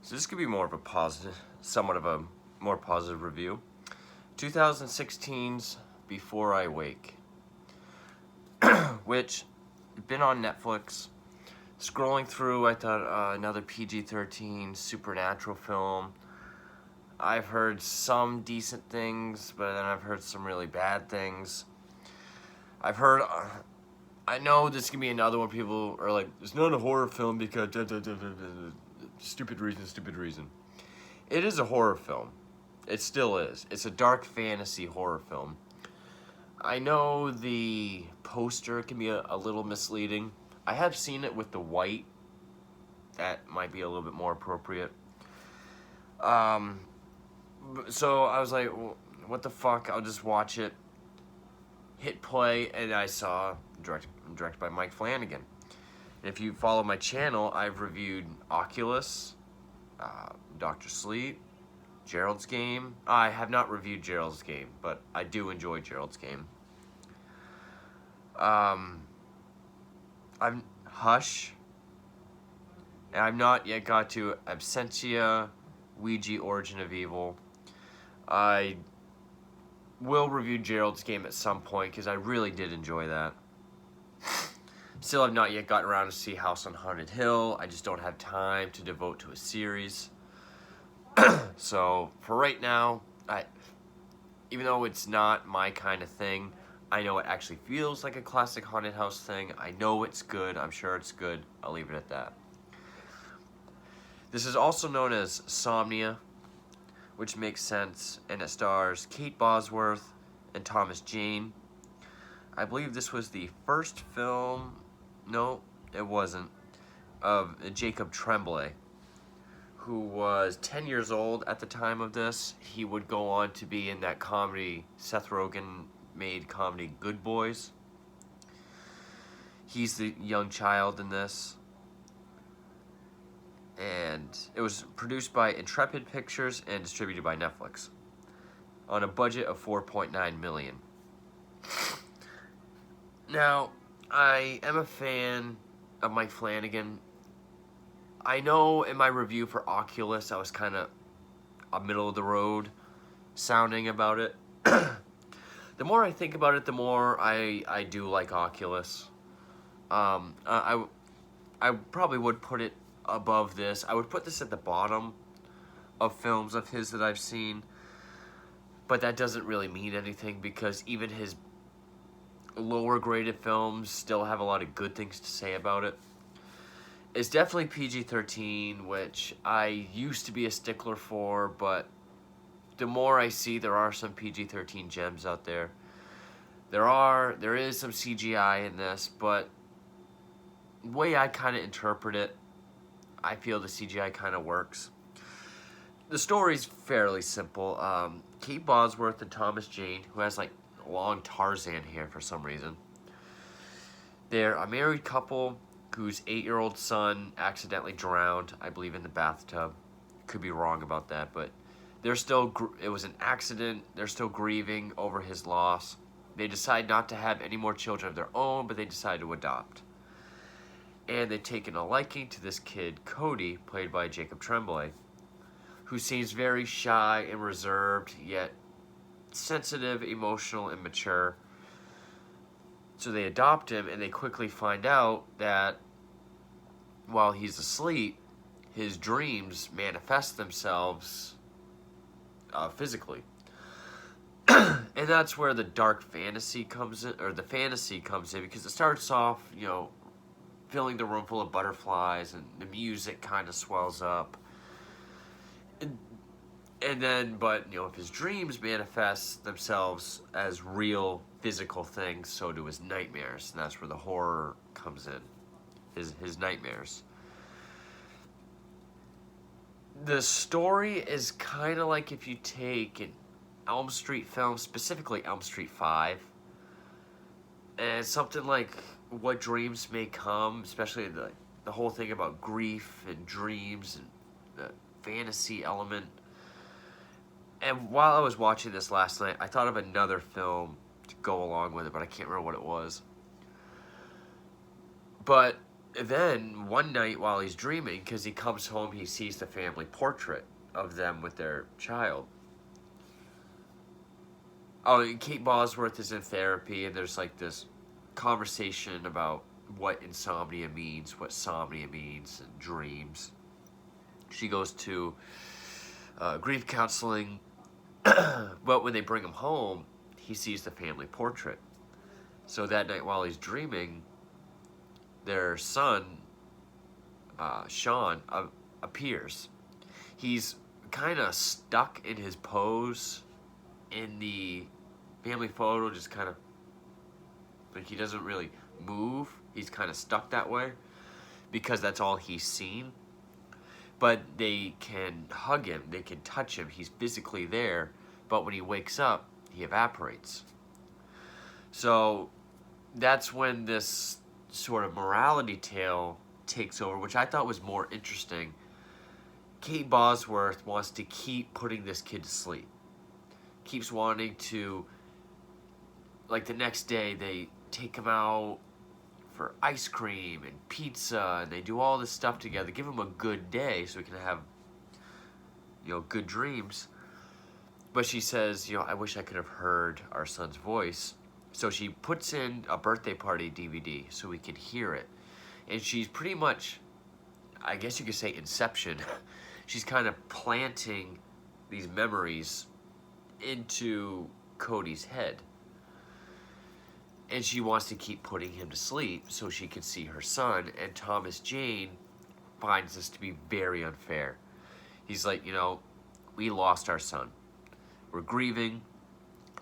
So this could be more of a positive, somewhat of a more positive review. 2016's Before I Wake, which been on Netflix. Scrolling through, I thought another PG-13 supernatural film. I've heard some decent things, but then I've heard some really bad things. I've heard, I know this can be another one. People are like, it's not a horror film because stupid reason. It is a horror film. It still is. It's a dark fantasy horror film. I know the poster can be a little misleading. I have seen it with the white. That might be a little bit more appropriate. So I was like, well, what the fuck? I'll just watch it. Hit play, and I saw directed by Mike Flanagan. And if you follow my channel, I've reviewed Oculus, Dr. Sleep, Gerald's Game. I have not reviewed Gerald's Game, but I do enjoy Gerald's Game. I'm Hush, and I've not yet got to Absentia, Ouija Origin of Evil. I will review Gerald's Game at some point because I really did enjoy that. Still have not yet gotten around to see House on Haunted Hill. I just don't have time to devote to a series. So for right now, even though it's not my kind of thing, I know it actually feels like a classic haunted house thing. I know it's good. I'm sure it's good. I'll leave it at that. This is also known as Somnia, which makes sense, and it stars Kate Bosworth and Thomas Jane. I believe this was the first film, no, it wasn't, of Jacob Tremblay, who was 10 years old at the time of this. He would go on to be in that comedy, Seth Rogen made comedy Good Boys. He's the young child in this. And it was produced by Intrepid Pictures and distributed by Netflix on a budget of $4.9 million. Now, I am a fan of Mike Flanagan. I know in my review for Oculus, I was kind of a middle of the road sounding about it. The more I think about it, the more I do like Oculus. I probably would put it above this. I would put this at the bottom of films of his that I've seen, but that doesn't really mean anything because even his lower graded films still have a lot of good things to say about it. It's definitely PG-13, which I used to be a stickler for, but the more I see, there are some PG-13 gems out there. There is some CGI in this, but the way I kind of interpret it, I feel the CGI kind of works. The story's fairly simple. Kate Bosworth and Thomas Jane, who has like long Tarzan hair for some reason. They're a married couple whose 8-year-old son accidentally drowned, I believe, in the bathtub. Could be wrong about that, but they're still. It was an accident. They're still grieving over his loss. They decide not to have any more children of their own, but they decide to adopt. And they've taken a liking to this kid, Cody, played by Jacob Tremblay, who seems very shy and reserved, yet sensitive, emotional, and mature. So they adopt him, and they quickly find out that while he's asleep, his dreams manifest themselves physically. And that's where the dark fantasy comes in, or the fantasy comes in, because it starts off, filling the room full of butterflies, and the music kind of swells up. And then, but, if his dreams manifest themselves as real physical things, so do his nightmares. And that's where the horror comes in. His nightmares. The story is kind of like if you take an Elm Street film, specifically Elm Street 5, and something like What Dreams May Come, especially the whole thing about grief and dreams and the fantasy element. And while I was watching this last night, I thought of another film to go along with it, but I can't remember what it was. But then one night while he's dreaming, because he comes home, he sees the family portrait of them with their child. Oh, and Kate Bosworth is in therapy, and there's like this conversation about what insomnia means, what somnia means, and dreams. She goes to grief counseling, but when they bring him home, he sees the family portrait. So that night while he's dreaming, their son, Sean, appears. He's kind of stuck in his pose in the family photo, just kind of like he doesn't really move. He's kind of stuck that way because that's all he's seen. But they can hug him, they can touch him, he's physically there, but when he wakes up, he evaporates. So that's when this sort of morality tale takes over, which I thought was more interesting. Kate Bosworth wants to keep putting this kid to sleep. Keeps wanting to, like the next day, they take him out for ice cream and pizza, and they do all this stuff together, give him a good day so he can have, good dreams. But she says, I wish I could have heard our son's voice. So she puts in a birthday party DVD so we can hear it. And she's pretty much, I guess you could say Inception. She's kind of planting these memories into Cody's head. And she wants to keep putting him to sleep so she can see her son. And Thomas Jane finds this to be very unfair. He's like, we lost our son. We're grieving.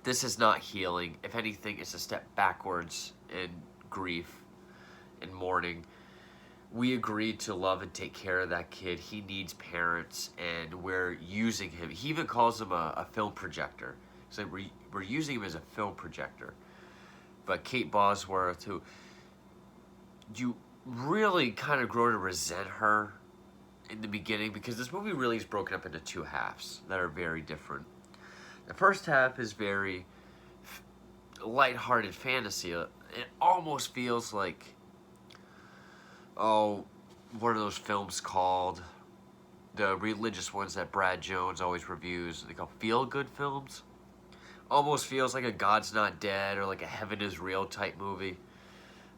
This is not healing. If anything, it's a step backwards in grief and mourning. We agreed to love and take care of that kid. He needs parents, and we're using him. He even calls him a film projector. So we're using him as a film projector. But Kate Bosworth, who you really kind of grow to resent her in the beginning, because this movie really is broken up into two halves that are very different. The first half is very lighthearted fantasy. It almost feels like, what are those films called? The religious ones that Brad Jones always reviews. They call feel-good films. Almost feels like a God's Not Dead or like a Heaven is Real type movie.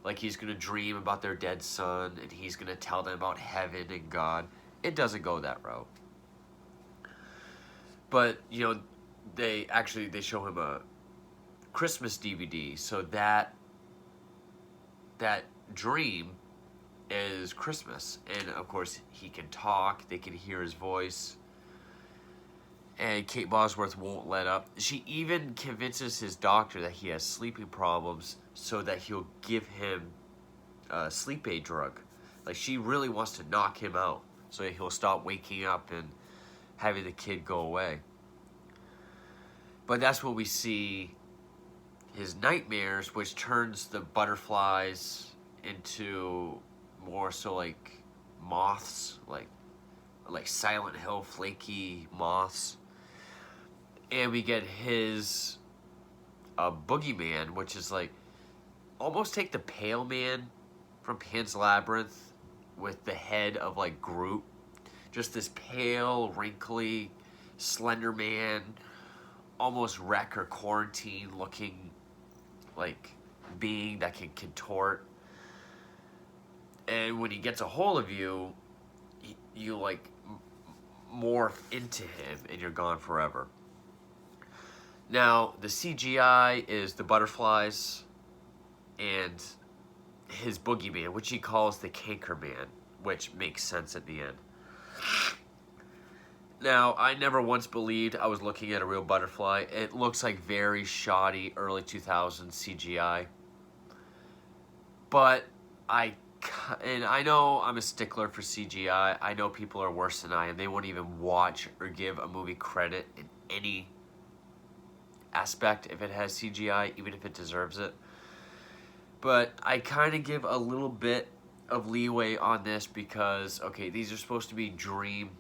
Like he's going to dream about their dead son and he's going to tell them about heaven and God. It doesn't go that route. But, they show him a Christmas DVD. So that dream is Christmas. And, of course, he can talk. They can hear his voice. And Kate Bosworth won't let up. She even convinces his doctor that he has sleeping problems so that he'll give him a sleep aid drug. Like, she really wants to knock him out so that he'll stop waking up and having the kid go away. But that's when we see his nightmares, which turns the butterflies into more so like moths, like Silent Hill flaky moths. And we get his boogeyman, which is like, almost take the Pale Man from Pan's Labyrinth with the head of like Groot. Just this pale, wrinkly, slender man, almost Wreck or Quarantine looking like being that can contort. And when he gets a hold of you, you like morph into him and you're gone forever. Now, the CGI is the butterflies and his boogeyman, which he calls the Canker Man, which makes sense at the end. Now, I never once believed I was looking at a real butterfly. It looks like very shoddy early 2000s CGI. But I know I'm a stickler for CGI. I know people are worse than I am. They won't even watch or give a movie credit in any aspect if it has CGI, even if it deserves it. But I kind of give a little bit of leeway on this because, okay, these are supposed to be dream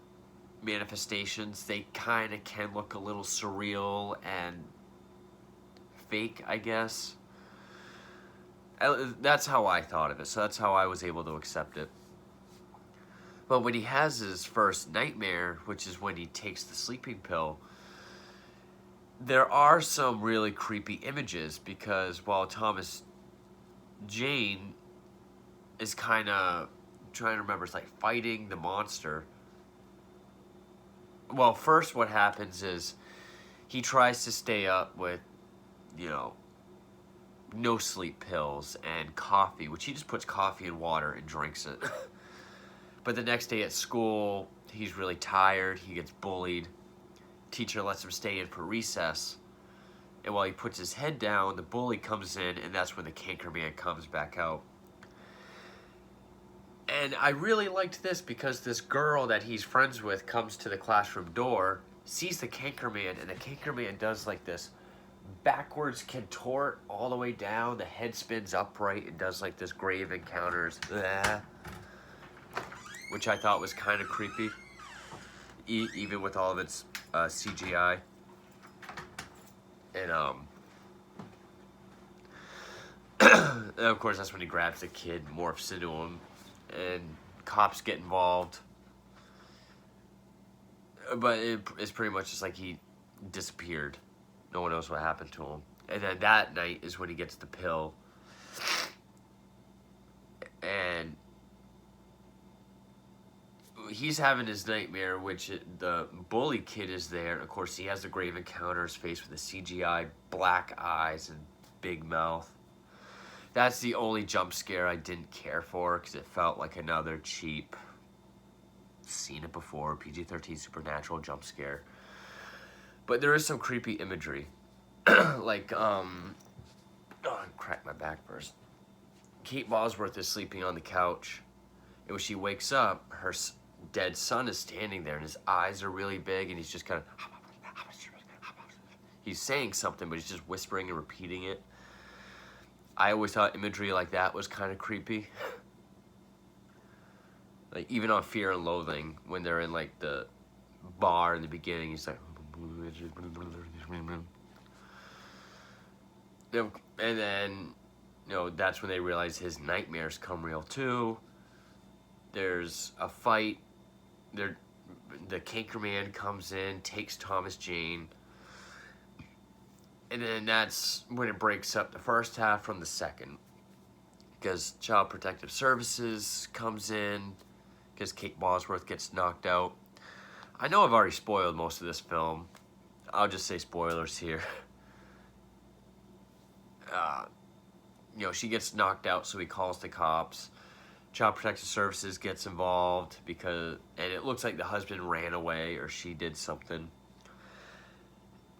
manifestations. They kind of can look a little surreal and fake, I guess. That's how I thought of it, so that's how I was able to accept it. But when he has his first nightmare, which is when he takes the sleeping pill, there are some really creepy images because while Thomas Jane is kind of trying to remember, it's like fighting the monster. Well, first what happens is he tries to stay up with, you know, no sleep pills and coffee, which he just puts coffee and water and drinks it. But the next day at school, he's really tired. He gets bullied. Teacher lets him stay in for recess. And while he puts his head down, the bully comes in, and that's when the Canker Man comes back out. And I really liked this because this girl that he's friends with comes to the classroom door, sees the Canker Man, and the Canker Man does like this backwards contort all the way down. The head spins upright and does like this grave encounters, which I thought was kind of creepy, even with all of its CGI. And and of course that's when he grabs the kid, morphs into him, and cops get involved. But it's pretty much just like he disappeared. No one knows what happened to him. And then that night is when he gets the pill. And he's having his nightmare, which the bully kid is there. Of course, he has the grave encounters, face with the CGI black eyes and big mouth. That's the only jump scare I didn't care for because it felt like another cheap, seen it before, PG-13 supernatural jump scare. But there is some creepy imagery. Like, oh, I cracked my back first. Kate Bosworth is sleeping on the couch, and when she wakes up, her dead son is standing there, and his eyes are really big, and he's just kind of... He's saying something, but he's just whispering and repeating it. I always thought imagery like that was kind of creepy. Like, even on Fear and Loathing, when they're in, like, the bar in the beginning, he's like... And then, you know, that's when they realize his nightmares come real, too. There's a fight. The Canker Man comes in, takes Thomas Jane. And then that's when it breaks up the first half from the second. Because Child Protective Services comes in. Because Kate Bosworth gets knocked out. I know I've already spoiled most of this film. I'll just say spoilers here. You know, she gets knocked out, so he calls the cops. Child Protective Services gets involved and it looks like the husband ran away or she did something.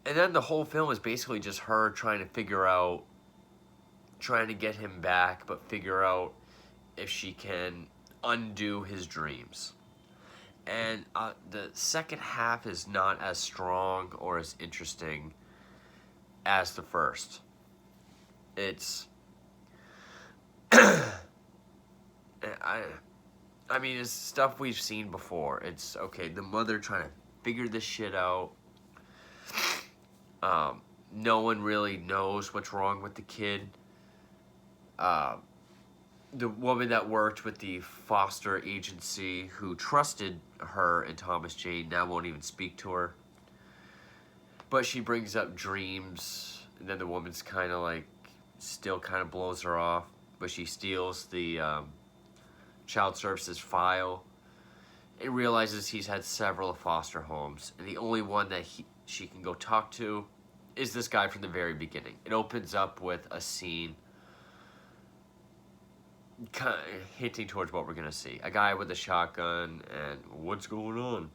And then the whole film is basically just her trying to get him back, but figure out if she can undo his dreams. And the second half is not as strong or as interesting as the first. It's... I mean, it's stuff we've seen before. It's, okay, the mother trying to figure this shit out. No one really knows what's wrong with the kid. The woman that worked with the foster agency who trusted her and Thomas Jane now won't even speak to her. But she brings up dreams, and then the woman's kind of like, still kind of blows her off. But she steals the child services file and realizes he's had several foster homes. And the only one that she can go talk to is this guy from the very beginning. It opens up with a scene kind of hinting towards what we're going to see. A guy with a shotgun and what's going on?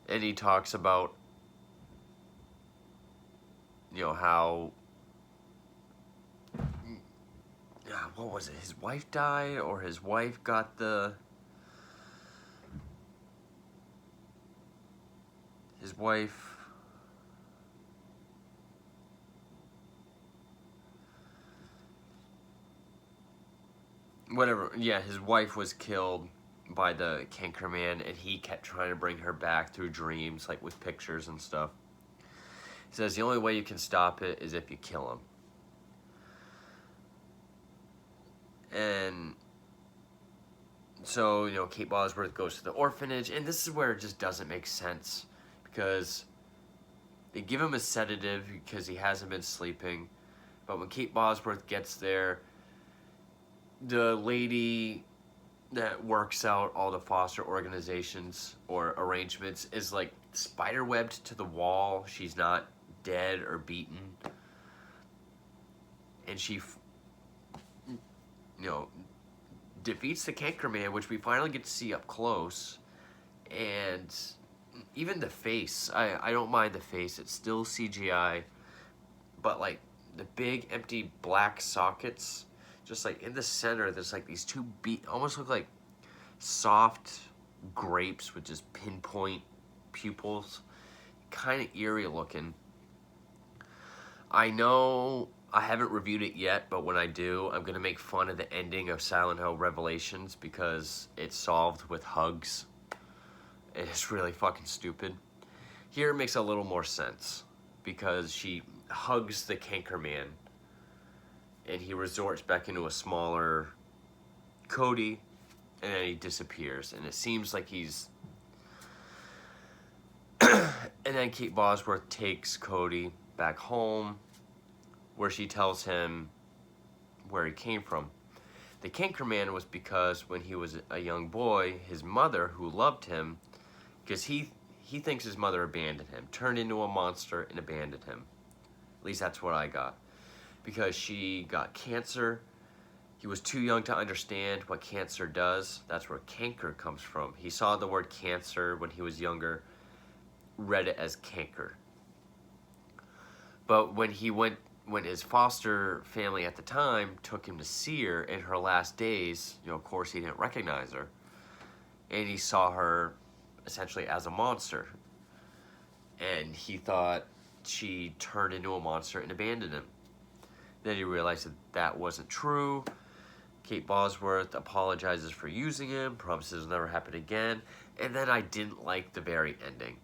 And he talks about, you know, how, what was it? His wife died, or his wife got his wife... Whatever, yeah, his wife was killed by the Canker Man, and he kept trying to bring her back through dreams, like with pictures and stuff. He says the only way you can stop it is if you kill him. And so, Kate Bosworth goes to the orphanage, and this is where it just doesn't make sense, because they give him a sedative because he hasn't been sleeping. But when Kate Bosworth gets there, the lady that works out all the foster organizations or arrangements is like spiderwebbed to the wall. She's not dead or beaten. And she, defeats the Canker Man, which we finally get to see up close. And even the face, I don't mind the face. It's still CGI. But like the big empty black sockets, just like in the center, there's like these two almost look like soft grapes with just pinpoint pupils. Kind of eerie looking. I know I haven't reviewed it yet, but when I do, I'm going to make fun of the ending of Silent Hill Revelations because it's solved with hugs. And it's really fucking stupid. Here it makes a little more sense because she hugs the Canker Man and he resorts back into a smaller Cody, and then he disappears. And it seems like he's... And then Kate Bosworth takes Cody back home, where she tells him where he came from. The Canker Man was because when he was a young boy, his mother, who loved him, because he thinks his mother abandoned him, turned into a monster and abandoned him. At least that's what I got. Because she got cancer. He was too young to understand what cancer does. That's where canker comes from. He saw the word cancer when he was younger, read it as canker. But when his foster family at the time took him to see her in her last days, of course he didn't recognize her. And he saw her essentially as a monster. And he thought she turned into a monster and abandoned him. Then he realized that wasn't true. Kate Bosworth apologizes for using him, promises it'll never happen again. And then I didn't like the very ending.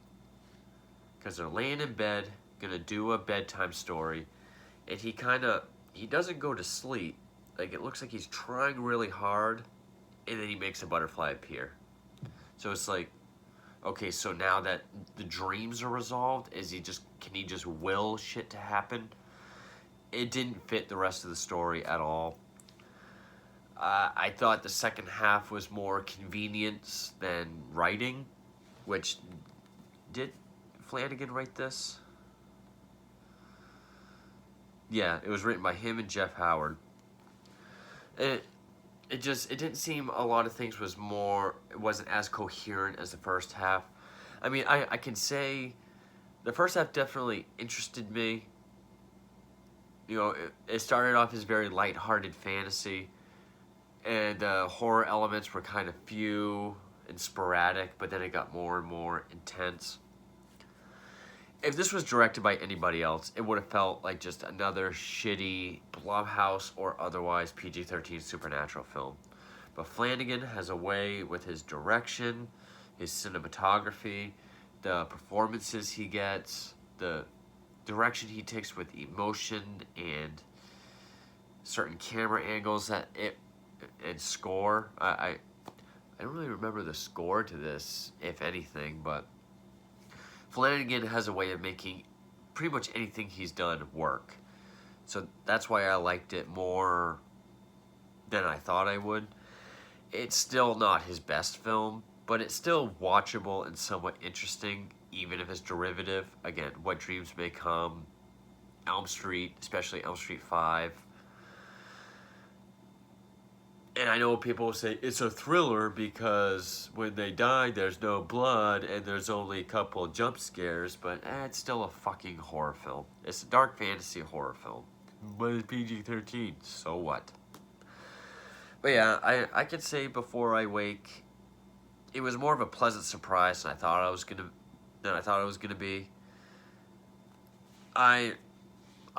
Because they're laying in bed, gonna do a bedtime story, and he doesn't go to sleep. Like, it looks like he's trying really hard, and then he makes a butterfly appear. So it's like, okay, so now that the dreams are resolved, can he just will shit to happen? It didn't fit the rest of the story at all. I thought the second half was more convenience than writing, which, did Flanagan write this? Yeah, it was written by him and Jeff Howard. It didn't seem a lot of things it wasn't as coherent as the first half. I mean, I can say the first half definitely interested me. It started off as very lighthearted fantasy, and the horror elements were kind of few and sporadic, but then it got more and more intense. If this was directed by anybody else, it would have felt like just another shitty Blumhouse or otherwise PG-13 supernatural film. But Flanagan has a way with his direction, his cinematography, the performances he gets, the direction he takes with emotion and certain camera angles and score. I don't really remember the score to this, if anything, but Flanagan has a way of making pretty much anything he's done work. So that's why I liked it more than I thought I would. It's still not his best film, but it's still watchable and somewhat interesting, even if it's derivative. Again, What Dreams May Come, Elm Street, especially Elm Street 5. And I know people will say it's a thriller because when they die, there's no blood and there's only a couple of jump scares, but it's still a fucking horror film. It's a dark fantasy horror film. But it's PG-13, so what? But yeah, I could say Before I Wake, it was more of a pleasant surprise than I thought it was gonna be.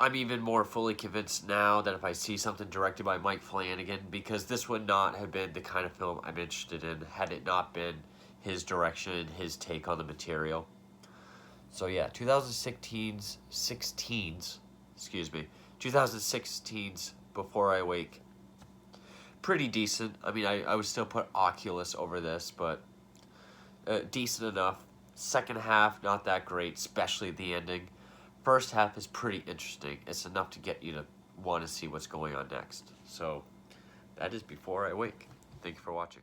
I'm even more fully convinced now that if I see something directed by Mike Flanagan, because this would not have been the kind of film I'm interested in had it not been his direction, his take on the material. So yeah, 2016's Before I Wake. pretty decent. I mean, I would still put Oculus over this, but decent enough. Second half, not that great, especially the ending. First half is pretty interesting. It's enough to get you to want to see what's going on next. So that is Before I Wake. Thank you for watching.